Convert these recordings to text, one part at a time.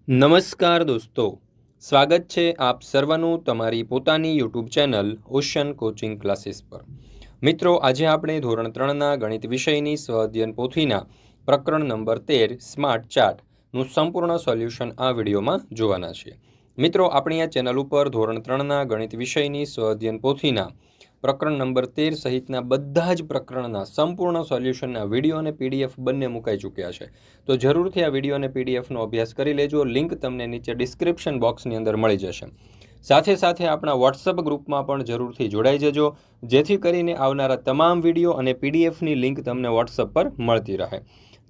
નમસ્કાર દોસ્તો, સ્વાગત છે આપ સર્વનું તમારી પોતાની YouTube channel ocean coaching classes પર। મિત્રો, આજે આપણે ધોરણ 3ના ગણિત વિષયની સ્વઅધ્યયન પોથીના પ્રકરણ નંબર 13 સ્માર્ટ ચાર્ટનું સંપૂર્ણ સોલ્યુશન આ વિડીયોમાં જોવાના છીએ। મિત્રો, આપણી આ ચેનલ ઉપર ધોરણ 3ના ગણિત વિષયની સ્વઅધ્યયન પોથીના પ્રકરણ નંબર 13 સહિતના બધા જ પ્રકરણના સંપૂર્ણ સોલ્યુશનના વિડીયો અને પીડીએફ બંને મુકાઈ ચૂક્યા છે। તો જરૂરથી આ વિડીયો અને પીડીએફનો અભ્યાસ કરી લેજો। લિંક તમને નીચે ડિસ્ક્રિપ્શન બોક્સની અંદર મળી જશે। સાથે સાથે આપણા વોટ્સઅપ ગ્રુપમાં પણ જરૂરથી જોડાઈ જજો, જેથી કરીને આવનારા તમામ વિડીયો અને પીડીએફની લિંક તમને વોટ્સઅપ પર મળતી રહે।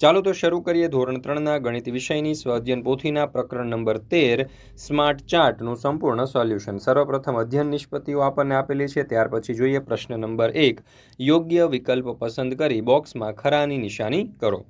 ચાલો તો શરૂ કરીએ ધોરણ 3ના ગણિત વિષયની સ્વઅધ્યયન પોથીના પ્રકરણ નંબર 13 સ્માર્ટ ચાર્ટનું સંપૂર્ણ સોલ્યુશન। સર્વપ્રથમ અધ્યયન નિષ્પત્તિઓ આપણને આપેલી છે, ત્યાર પછી જોઈએ પ્રશ્ન નંબર 1। યોગ્ય વિકલ્પ પસંદ કરી બોક્સમાં ખરાની નિશાની કરો।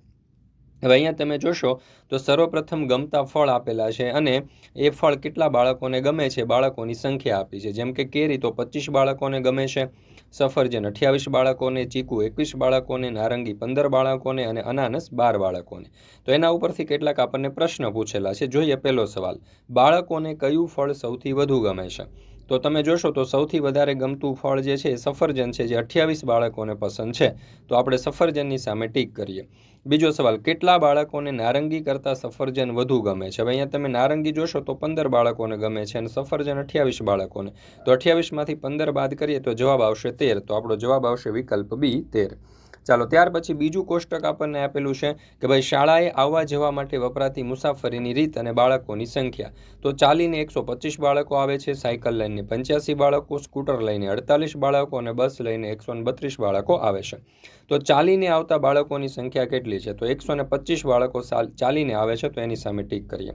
હવે અહીંયા તમે જોશો તો સર્વપ્રથમ ગમતા ફળ આપેલા છે અને એ ફળ કેટલા બાળકોને ગમે છે, બાળકોની સંખ્યા આપી છે। જેમ કે કેરી તો 25 બાળકોને ગમે છે, સફરજન 28 બાળકોને, ચીકુ 21 બાળકોને, નારંગી 15 બાળકોને અને અનાનસ 12 બાળકોને। તો એના ઉપરથી કેટલાક આપણને પ્રશ્ન પૂછેલા છે। જોઈએ પહેલો સવાલ, બાળકોને કયું ફળ સૌથી વધુ ગમે છે? તો તમે જોશો તો સૌથી વધારે ગમતું ફળ જે છે એ સફરજન છે, જે 28 બાળકોને પસંદ છે। તો આપણે સફરજનની સામે ટીક કરીએ। બીજો સવાલ, કેટલા બાળકોને નારંગી કરતાં સફરજન વધુ ગમે છે? હવે અહીંયા તમે નારંગી જોશો તો 15 બાળકોને ગમે છે અને સફરજન 28 બાળકોને। તો 28માંથી 15 બાદ કરીએ તો જવાબ આવશે 13। તો આપણો જવાબ આવશે વિકલ્પ બી 13। ચાલો, ત્યાર પછી બીજું કોષ્ટક આપણને આપેલું છે કે ભાઈ શાળાએ આવવા જવા માટે વપરાતી મુસાફરીની રીત અને બાળકોની સંખ્યા। તો ચાલીને 125 બાળકો આવે છે, સાયકલ લઈને 85 બાળકો, સ્કૂટર લઈને 48 બાળકો અને બસ લઈને 132 બાળકો આવે છે। તો ચાલીને આવતા બાળકોની સંખ્યા કેટલી છે? તો 125 બાળકો ચાલીને આવે છે, તો એની સામે ટીક કરીએ।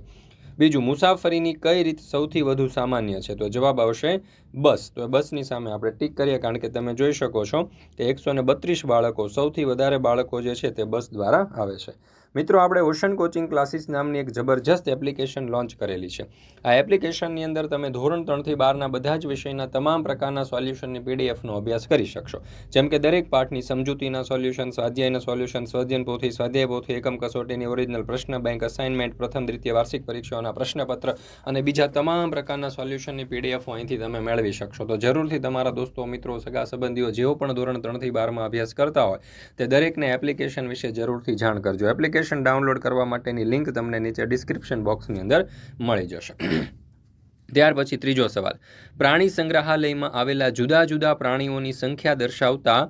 બીજું, મુસાફરીની કઈ રીત સૌથી વધુ સામાન્ય છે? તો જવાબ આવશે બસ। તો બસની સામે આપણે ટીક કરીએ, કારણ કે તમે જોઈ શકો છો કે 132 બાળકો, સૌથી વધારે બાળકો જે છે તે બસ દ્વારા આવે છે। મિત્રો, આપણે ઓશન કોચિંગ ક્લાસીસ નામની એક જબરજસ્ત એપ્લિકેશન લોન્ચ કરેલી છે। આ એપ્લિકેશનની અંદર તમે ધોરણ 3થી 12ના બધા જ વિષયના તમામ પ્રકારના સોલ્યુશનની પીડીએફનો અભ્યાસ કરી શકશો। જેમ કે દરેક પાઠની સમજૂતીના સોલ્યુશન, સ્વાધ્યાયના સોલ્યુશન, સ્વઅધ્યયન પોથી, સ્વાધ્યાય પોથી, એકમ કસોટીની ઓરિજિનલ પ્રશ્ન બેંક, અસાઇનમેન્ટ, પ્રથમ દ્વિતીય વાર્ષિક પરીક્ષાઓના પ્રશ્નપત્ર અને બીજા તમામ પ્રકારના સોલ્યુશનની પીડીએફો અહીંથી તમે મેળવી શકશો। તો જરૂરથી તમારા દોસ્તો, મિત્રો, સગા સંબંધીઓ જેઓ પણ ધોરણ 3થી 12માં અભ્યાસ કરતા હોય તે દરેકને એપ્લિકેશન વિશે જરૂરથી જાણ કરજો। એપ્લિકેશન ડાઉનલોડ કરવા માટેની લિંક તમને નીચે ડિસ્ક્રિપ્શન બોક્સની અંદર મળી જશે। ત્યાર પછી ત્રીજો સવાલ, પ્રાણી સંગ્રહાલયમાં આવેલા જુદા જુદા પ્રાણીઓની સંખ્યા દર્શાવતા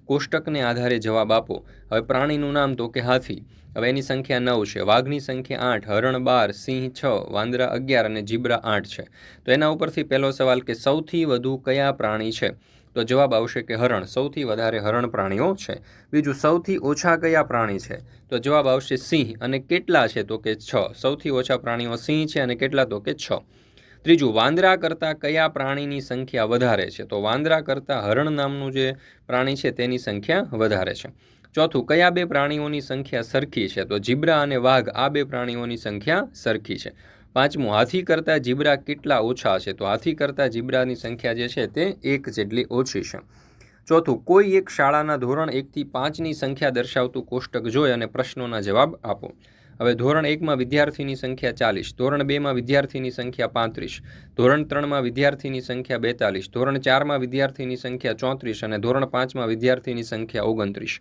કોષ્ટકને આધારે જવાબ આપો। હવે પ્રાણીનું નામ તો કે હાથી, હવે એની સંખ્યા 9 છે, વાઘની સંખ્યા 8, હરણ 12, સિંહ 6, વાંદરા 11 અને જીબ્રા 8 છે। તો એના ઉપરથી પહેલો સવાલ કે સૌથી વધુ કયા પ્રાણી છે? તો જવાબ આવશે કે હરણ, સૌથી વધારે હરણ પ્રાણીઓ છે। બીજું, સૌથી ઓછા કયા પ્રાણી છે? તો જવાબ આવશે સિંહ, અને કેટલા છે? તો કે 6, સૌથી ઓછા પ્રાણીઓ સિંહ છે અને કેટલા? તો કે 6। ત્રીજું, વાંદરા કરતાં કયા પ્રાણીની સંખ્યા વધારે છે? તો વાંદરા કરતાં હરણ નામનું જે પ્રાણી છે તેની સંખ્યા વધારે છે। ચોથું, કયા બે પ્રાણીઓની સંખ્યા સરખી છે? તો જીબ્રા અને વાઘ, આ બે પ્રાણીઓની સંખ્યા સરખી છે। પાંચમું, હાથી કરતાં જીબ્રા કેટલા ઓછા છે? તો હાથી કરતાં જીબ્રાની સંખ્યા જે છે તે 1 જેટલી ઓછી છે। ચોથું, કોઈ એક શાળાના ધોરણ 1થી 5ની સંખ્યા દર્શાવતું કોષ્ટક જોઈ અને પ્રશ્નોના જવાબ આપો। હવે ધોરણ 1માં વિદ્યાર્થીની સંખ્યા 40, ધોરણ 2માં વિદ્યાર્થીની સંખ્યા 35, ધોરણ 3માં વિદ્યાર્થીની સંખ્યા 42, ધોરણ 4માં વિદ્યાર્થીની સંખ્યા 34 અને ધોરણ 5માં વિદ્યાર્થીની સંખ્યા 29।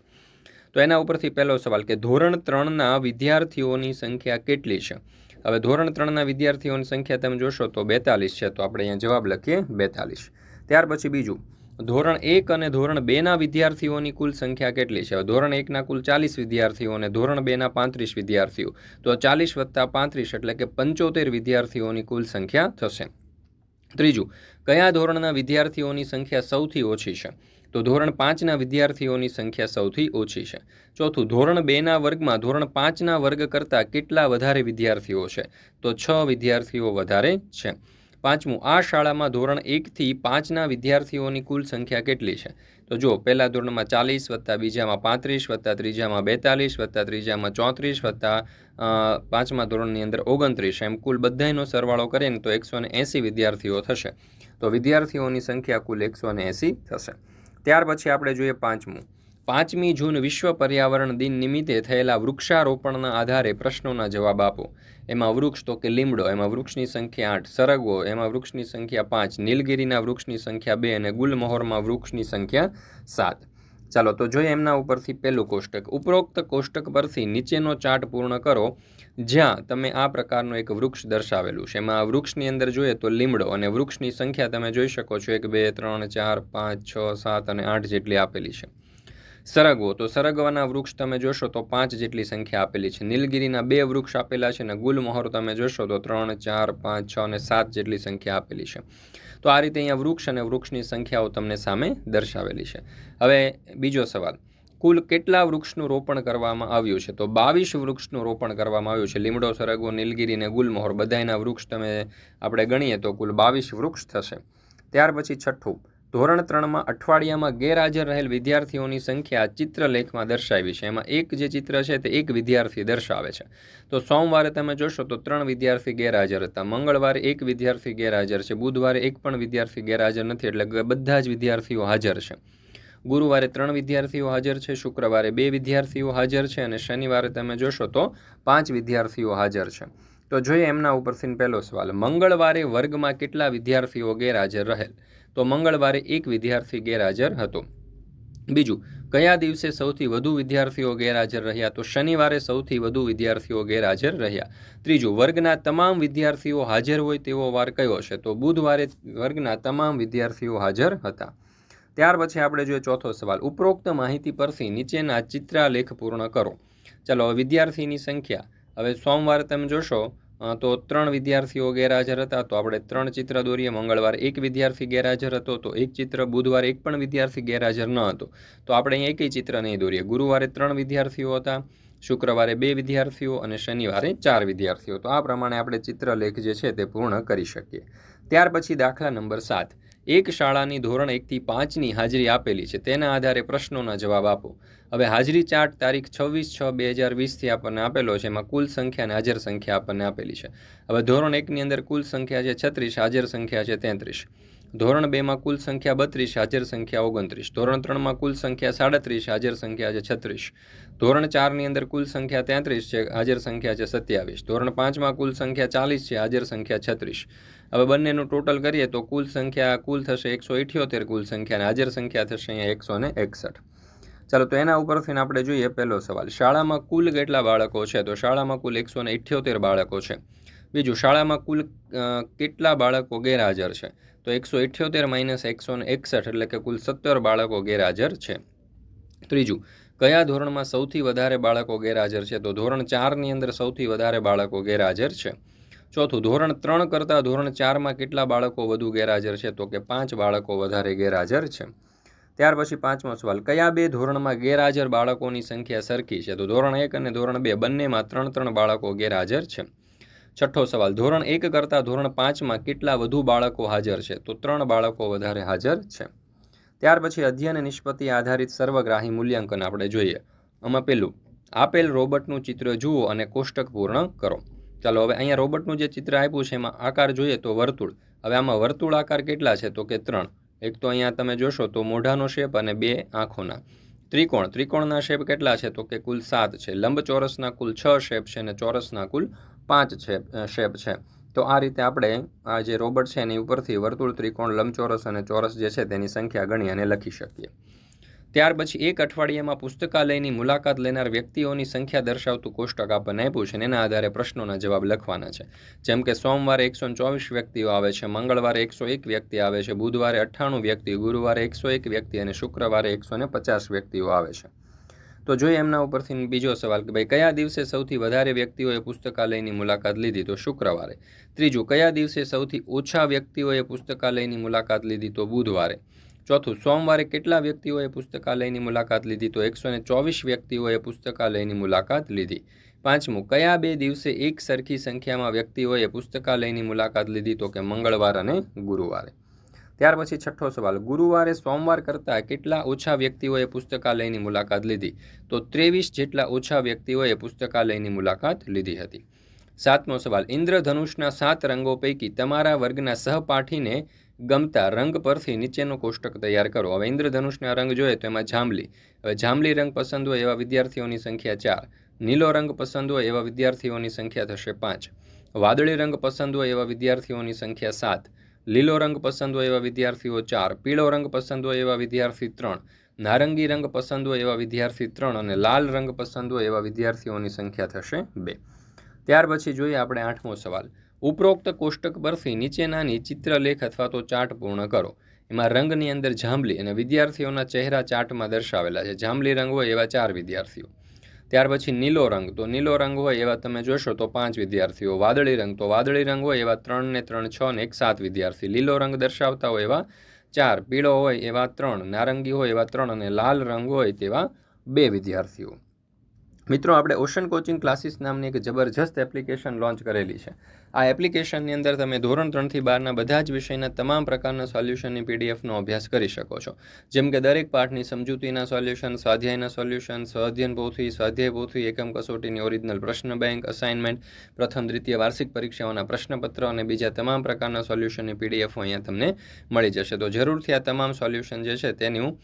તો એના ઉપરથી પહેલો સવાલ કે ધોરણ 3ના વિદ્યાર્થીઓની સંખ્યા કેટલી છે? હવે ધોરણ 3ના વિદ્યાર્થીઓની સંખ્યા તમે જોશો તો 42 છે, તો આપણે અહીંયા જવાબ લખીએ 42। ત્યાર પછી બીજું, ધોરણ 1 અને ધોરણ 2ના વિદ્યાર્થીઓની કુલ સંખ્યા કેટલી છે? ધોરણ 1ના કુલ 40 વિદ્યાર્થીઓ અને ધોરણ 2ના 35 વિદ્યાર્થીઓ, તો 40 + 35 એટલે કે 75 વિદ્યાર્થીઓની કુલ સંખ્યા થશે। ત્રીજું, કયા ધોરણના વિદ્યાર્થીઓની સંખ્યા સૌથી ઓછી છે? તો ધોરણ 5ના વિદ્યાર્થીઓની સંખ્યા સૌથી ઓછી છે। ચોથું, ધોરણ 2ના વર્ગમાં ધોરણ 5ના વર્ગ કરતાં કેટલા વધારે વિદ્યાર્થીઓ છે? તો 6 વિદ્યાર્થીઓ વધારે છે। પાંચમું, આ શાળામાં ધોરણ 1થી 5ના વિદ્યાર્થીઓની કુલ સંખ્યા કેટલી છે? તો જો પહેલા ધોરણમાં 40 વત્તા બીજામાં 35 વત્તા ત્રીજામાં 42 વત્તા ત્રીજામાં 34 વત્તા પાંચમા ધોરણની અંદર 29, એમ કુલ બધાનો સરવાળો કરીએ ને તો 180 વિદ્યાર્થીઓ થશે। તો વિદ્યાર્થીઓની સંખ્યા કુલ 180 થશે। ત્યાર પછી આપણે જોઈએ પાંચમું, 5મી જૂન વિશ્વ પર્યાવરણ દિન નિમિત્તે થયેલા વૃક્ષારોપણના આધારે પ્રશ્નોના જવાબ આપો. એમાં વૃક્ષ તો કે લીમડો, એમાં વૃક્ષની સંખ્યા 8, સરગવો એમાં વૃક્ષની સંખ્યા 5, નીલગિરીના વૃક્ષની સંખ્યા 2 અને ગુલમહોરમાં વૃક્ષની સંખ્યા 7. ચાલો તો જોઈએ એમના ઉપરથી પહેલું કોષ્ટક. ઉપરોક્ત કોષ્ટક પરથી નીચેનો ચાર્ટ પૂર્ણ કરો જ્યાં તમે આ પ્રકારનું એક વૃક્ષ દર્શાવેલું છે. એમાં વૃક્ષની અંદર જોઈએ તો લીમડો અને વૃક્ષની સંખ્યા તમે જોઈ શકો છો 1 2 3 4 5 6 7 અને 8 જેટલી આપેલી છે. સરગવો તો સરગવાના વૃક્ષ તમે જોશો તો 5 જેટલી સંખ્યા આપેલી છે. નીલગિરીના 2 વૃક્ષ આપેલા છે અને ગુલમહોર તમે જોશો તો 3 4 5 6 અને 7 જેટલી સંખ્યા આપેલી છે. તો આ રીતે અહીંયા વૃક્ષ અને વૃક્ષની સંખ્યાઓ તમને સામે દર્શાવેલી છે. હવે બીજો સવાલ, કુલ કેટલા વૃક્ષનું રોપણ કરવામાં આવ્યું છે? તો 22 વૃક્ષનું રોપણ કરવામાં આવ્યું છે. લીમડો, સરગવો, નીલગિરી અને ગુલમહોર બધાયના વૃક્ષ તમે આપણે ગણીએ તો કુલ 22 વૃક્ષ થશે. ત્યાર પછી છઠ્ઠું, ધોરણ 3માં અઠવાડિયામાં ગેરહાજર રહેલ વિદ્યાર્થીઓની સંખ્યા ચિત્રલેખમાં દર્શાવી છે. એમાં એક જે ચિત્ર છે તે એક વિદ્યાર્થી દર્શાવે છે. તો સોમવારે તમે જોશો તો 3 વિદ્યાર્થી ગેરહાજર હતા, મંગળવારે 1 વિદ્યાર્થી ગેરહાજર છે, બુધવારે 1 પણ વિદ્યાર્થી ગેરહાજર નથી, એટલે બધા જ વિદ્યાર્થીઓ હાજર છે. ગુરુવારે 3 વિદ્યાર્થીઓ હાજર છે, શુક્રવારે 2 વિદ્યાર્થીઓ હાજર છે અને શનિવારે તમે જોશો તો 5 વિદ્યાર્થીઓ હાજર છે. તો જોઈએ એમના ઉપરથી પહેલો સવાલ, મંગળવારે વર્ગમાં કેટલા વિદ્યાર્થીઓ ગેરહાજર રહેલ? તો મંગળવારે 1 વિદ્યાર્થી ગેરહાજર હતો. બીજું, કયા દિવસે સૌથી વધુ વિદ્યાર્થીઓ ગેરહાજર રહ્યા? તો શનિવારે સૌથી વધુ વિદ્યાર્થીઓ ગેરહાજર રહ્યા. ત્રીજું, વર્ગના તમામ વિદ્યાર્થીઓ હાજર હોય તેવો વાર કયો છે? તો બુધવારે વર્ગના તમામ વિદ્યાર્થીઓ હાજર હતા. ત્યાર પછી આપણે જોઈએ ચોથો સવાલ, ઉપરોક્ત માહિતી પરથી નીચેના ચિત્રાલેખ પૂર્ણ કરો. ચાલો, વિદ્યાર્થીની સંખ્યા, હવે સોમવારે તમે જોશો તો 3 વિદ્યાર્થીઓ ગેરહાજર હતા, તો આપણે 3 ચિત્ર દોરીએ. મંગળવારે 1 વિદ્યાર્થી ગેરહાજર હતો તો 1 ચિત્ર, બુધવારે 1 પણ વિદ્યાર્થી ગેરહાજર ન હતો તો આપણે અહીં એકય ચિત્ર નહીં દોરીએ. ગુરુવારે 3 વિદ્યાર્થીઓ હતા, શુક્રવારે 2 વિદ્યાર્થીઓ અને શનિવારે 4 વિદ્યાર્થીઓ. તો આ પ્રમાણે આપણે ચિત્રલેખ જે છે તે પૂર્ણ કરી શકીએ. ત્યાર પછી દાખલા નંબર 7, એક શાળાની ધોરણ 1 થી 5ની હાજરી આપેલી છે, તેના આધારે પ્રશ્નોના જવાબ આપો. હવે હાજરી ચાર્ટ તારીખ 26/6/2020થી આપણને આપેલો છે. એમાં કુલ સંખ્યા અને હાજર સંખ્યા આપણને આપેલી છે. હવે ધોરણ 1ની અંદર કુલ સંખ્યા છે 36, હાજર સંખ્યા છે 33. ધોરણ 2માં કુલ સંખ્યા 32, હાજર સંખ્યા 29. ધોરણ 3માં કુલ સંખ્યા 37, હાજર સંખ્યા છે 36. ધોરણ 4ની અંદર કુલ સંખ્યા 33 છે, હાજર સંખ્યા છે 27. ધોરણ 5માં કુલ સંખ્યા 40 છે, હાજર સંખ્યા 36. હવે બંનેનું ટોટલ કરીએ તો કુલ સંખ્યા કુલ થશે 178 કુલ સંખ્યા અને હાજર સંખ્યા થશે અહીંયા 161. ચાલો, તો એના ઉપરથી આપણે જોઈએ પહેલો સવાલ, શાળામાં કુલ કેટલા બાળકો છે? તો શાળામાં કુલ 178 બાળકો છે. બીજું, શાળામાં કુલ કેટલા બાળકો ગેરહાજર છે? તો 178 - 161 એટલે કે કુલ 17 બાળકો ગેરહાજર છે. ત્રીજું, કયા ધોરણમાં સૌથી વધારે બાળકો ગેરહાજર છે? તો ધોરણ 4ની અંદર સૌથી વધારે બાળકો ગેરહાજર છે. ચોથું, ધોરણ 3 કરતાં ધોરણ 4માં કેટલા બાળકો વધુ ગેરહાજર છે? તો કે 5 બાળકો વધારે ગેરહાજર છે. ત્યાર પછી પાંચમો સવાલ, કયા 2 ધોરણમાં ગેરહાજર બાળકોની સંખ્યા સરખી છે? તો ધોરણ 1 અને ધોરણ 2 બંનેમાં 3 બાળકો ગેરહાજર છે. છઠ્ઠો સવાલ, ધોરણ 1 કરતાં ધોરણ 5માં કેટલા વધુ બાળકો હાજર છે? તો 3 બાળકો વધારે હાજર છે. ત્યાર પછી અધ્યયન નિષ્પત્તિ આધારિત સર્વગ્રાહી મૂલ્યાંકન આપણે જોઈએ. આમાં પહેલું, આપેલ રોબોટનું ચિત્ર જુઓ અને કોષ્ટક પૂર્ણ કરો. ચાલો, હવે અહીંયા રોબોટનું જે ચિત્ર આપ્યું છે એમાં આકાર જોઈએ તો વર્તુળ. હવે આમાં વર્તુળ આકાર કેટલા છે? તો કે 3. એક તો અહીંયા તમે જોશો તો મોઢાનો શેપ અને 2 આંખોના. ત્રિકોણના શેપ કેટલા છે? તો કે કુલ 7 છે. લંબચોરસના કુલ 6 શેપ છે અને ચોરસના કુલ 5 શેપ છે. તો આ રીતે આપણે આ જે રોબોટ છે એની ઉપરથી વર્તુળ, ત્રિકોણ, લંબચોરસ અને ચોરસ જે છે તેની સંખ્યા ગણી અને લખી શકીએ. ત્યાર પછી એક અઠવાડિયામાં પુસ્તકાલયની મુલાકાત લેનાર વ્યક્તિઓની સંખ્યા દર્શાવતું કોષ્ટક આપણને આપ્યું છે અને એના આધારે પ્રશ્નોના જવાબ લખવાના છે. જેમ કે સોમવારે 124 વ્યક્તિઓ આવે છે, મંગળવારે 101 વ્યક્તિ આવે છે, બુધવારે 98 વ્યક્તિ, ગુરુવારે 101 વ્યક્તિ અને શુક્રવારે 150 વ્યક્તિઓ આવે છે. તો જોઈએ એમના ઉપરથી બીજો સવાલ કે ભાઈ કયા દિવસે સૌથી વધારે વ્યક્તિઓએ પુસ્તકાલયની મુલાકાત લીધી? તો શુક્રવારે. ત્રીજું, કયા દિવસે સૌથી ઓછા વ્યક્તિઓએ પુસ્તકાલયની મુલાકાત લીધી? તો બુધવારે. ચોથું, સોમવારે કેટલા વ્યક્તિઓએ પુસ્તકાલયની મુલાકાત લીધી? તો 124 વ્યક્તિઓએ પુસ્તકાલયની મુલાકાત લીધી. પાંચમું, કયા 2 દિવસે એક સરખી સંખ્યામાં વ્યક્તિઓએ પુસ્તકાલયની મુલાકાત લીધી? તો કે મંગળવાર અને ગુરુવારે. ત્યાર પછી છઠ્ઠો સવાલ, ગુરુવારે સોમવાર કરતાં કેટલા ઓછા વ્યક્તિઓએ પુસ્તકાલયની મુલાકાત લીધી? તો 23 જેટલા ઓછા વ્યક્તિઓએ પુસ્તકાલયની મુલાકાત લીધી હતી. સાતમો સવાલ, ઇન્દ્રધનુષના 7 રંગો પૈકી તમારા વર્ગના સહપાઠીને ગમતા રંગ પરથી નીચેનો કોષ્ટક તૈયાર કરો. હવે ઇન્દ્રધનુષના રંગ જોઈએ તો એમાં જાંબલી. હવે જાંબલી રંગ પસંદ હોય એવા વિદ્યાર્થીઓની સંખ્યા 4. નીલો રંગ પસંદ હોય એવા વિદ્યાર્થીઓની સંખ્યા થશે 5. વાદળી રંગ પસંદ હોય એવા વિદ્યાર્થીઓની સંખ્યા 7. લીલો રંગ પસંદ હોય એવા વિદ્યાર્થીઓ 4. પીળો રંગ પસંદ હોય એવા વિદ્યાર્થી 3. નારંગી રંગ પસંદ હોય એવા વિદ્યાર્થી 3 અને લાલ રંગ પસંદ હોય એવા વિદ્યાર્થીઓની સંખ્યા થશે 2. ત્યાર પછી જોઈએ આપણે 8મો સવાલ. ઉપરોક્ત કોષ્ટક પરથી નીચેનાની ચિત્રલેખ અથવા તો ચાર્ટ પૂર્ણ કરો. એમાં રંગની અંદર જાંબલી અને વિદ્યાર્થીઓના ચહેરા ચાર્ટમાં દર્શાવેલા છે. જાંબલી રંગ હોય એવા 4 વિદ્યાર્થીઓ. ત્યાર પછી નીલો રંગ, તો નીલો રંગ હોય એવા તમે જોશો તો 5 વિદ્યાર્થીઓ. વાદળી રંગ, તો વાદળી રંગ હોય એવા 3 ને 3 6 ને 1 7 વિદ્યાર્થી. લીલો રંગ દર્શાવતા હોય એવા 4, પીળો હોય એવા 3, નારંગી હોય એવા 3 અને લાલ રંગ હોય તેવા 2 વિદ્યાર્થીઓ. મિત્રો, આપણે ઓશન કોચિંગ ક્લાસીસ નામની એક જબરજસ્ત એપ્લિકેશન લોન્ચ કરેલી છે. આ એપ્લિકેશનની અંદર તમે ધોરણ 3 થી 12ના બધા જ વિષયના તમામ પ્રકારના સોલ્યુશનની પીડીએફનો અભ્યાસ કરી શકો છો. જેમ કે દરેક પાઠની સમજૂતીના સોલ્યુશન, સ્વાધ્યાયના સોલ્યુશન, સ્વાધ્યાયન પોથી, સ્વાધ્યાય પોથી, એકમ કસોટીની ઓરિજિનલ પ્રશ્ન બેંક, અસાઇનમેન્ટ, પ્રથમ દ્વિતીય વાર્ષિક પરીક્ષાઓના પ્રશ્નપત્ર અને બીજા તમામ પ્રકારના સોલ્યુશનની પીડીએફો અહીંયા તમને મળી જશે. તો જરૂરથી આ તમામ સોલ્યુશન જે છે તેનું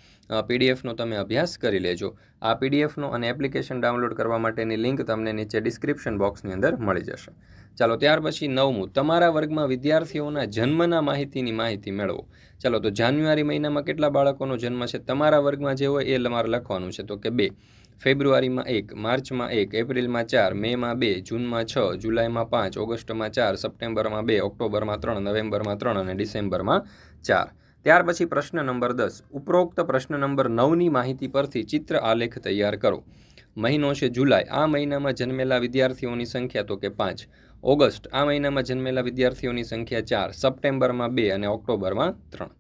પીડીએફનો તમે અભ્યાસ કરી લેજો. આ પીડીએફનો અને એપ્લિકેશન ડાઉનલોડ કરવા માટેની લિંક તમને નીચે ડિસ્ક્રિપ્શન બોક્સની અંદર મળી જશે. ચાલો, ત્યાર પછી 9મું, તમારા વર્ગમાં વિદ્યાર્થીઓના જન્મના માહિતીની માહિતી મેળવો. ચાલો, તો જાન્યુઆરી મહિનામાં કેટલા બાળકોનો જન્મ છે તમારા વર્ગમાં જે હોય એ તમારે લખવાનું છે. તો કે 2, ફેબ્રુઆરીમાં 1, માર્ચમાં 1, એપ્રિલમાં 4, મેમાં 2, જૂનમાં 6, જુલાઈમાં 5, ઓગસ્ટમાં 4, સપ્ટેમ્બરમાં 2, ઓક્ટોબરમાં 3, નવેમ્બરમાં 3 અને ડિસેમ્બરમાં 4. ત્યાર પછી પ્રશ્ન નંબર 10. ઉપરોક્ત પ્રશ્ન નંબર 9ની માહિતી પરથી ચિત્ર આલેખ તૈયાર કરો. મહિનો છે જુલાઈ. આ મહિનામાં જન્મેલા વિદ્યાર્થીઓની સંખ્યા તો કે 5. ઓગસ્ટ. આ મહિનામાં જન્મેલા વિદ્યાર્થીઓની સંખ્યા 4. સપ્ટેમ્બરમાં 2 અને ઓક્ટોબરમાં 3.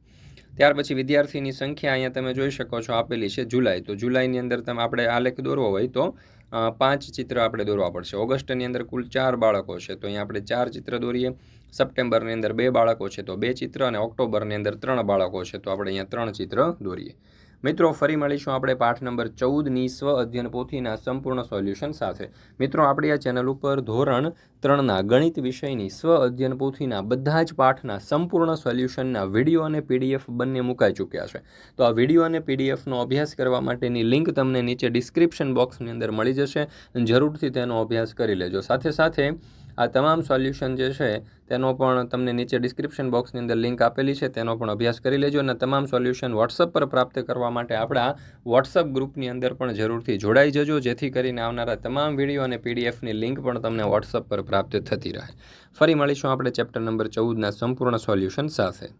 ત્યાર પછી વિદ્યાર્થીની સંખ્યા અહીંયા તમે જોઈ શકો છો આપેલી છે જુલાઈ. તો જુલાઈની અંદર તમે આપણે આલેખ દોરવો હોય તો 5 ચિત્ર આપણે દોરવા પડશે. ઓગસ્ટની અંદર કુલ 4 બાળકો છે તો અહીંયા આપણે 4 ચિત્ર દોરીએ. સપ્ટેમ્બરની અંદર 2 બાળકો છે તો 2 ચિત્ર અને ઓક્ટોબરની અંદર 3 બાળકો છે તો આપણે અહીંયા 3 ચિત્ર દોરીએ. મિત્રો, ફરી મળીશું આપણે પાઠ નંબર 14ની સ્વ અધ્યયન પોથીના સંપૂર્ણ સોલ્યુશન સાથે. મિત્રો, આપણી આ ચેનલ ઉપર ધોરણ 3ના ગણિત વિષયની સ્વ અધ્યયન પોથીના બધા જ પાઠના સંપૂર્ણ સોલ્યુશનના વિડીયો અને પીડીએફ બંને મુકાઈ ચૂક્યા છે. તો આ વિડીયો અને પીડીએફનો અભ્યાસ કરવા માટેની લિંક તમને નીચે ડિસ્ક્રિપ્શન બોક્સની અંદર મળી જશે. જરૂરથી તેનો અભ્યાસ કરી લેજો. સાથે સાથે આ તમામ સોલ્યુશન જે છે તેનો પણ તમને નીચે ડિસ્ક્રિપ્શન બોક્સની અંદર લિંક આપેલી છે, તેનો પણ અભ્યાસ કરી લેજો. અને તમામ સોલ્યુશન વોટ્સઅપ પર પ્રાપ્ત કરવા માટે આપણા વોટ્સઅપ ગ્રુપની અંદર પણ જરૂરથી જોડાઈ જજો, જેથી કરીને આવનારા તમામ વિડીયો અને પીડીએફની લિંક પણ તમને વોટ્સઅપ પર પ્રાપ્ત થતી રહે. ફરી મળીશું આપણે ચેપ્ટર નંબર 14ના સંપૂર્ણ સોલ્યુશન સાથે.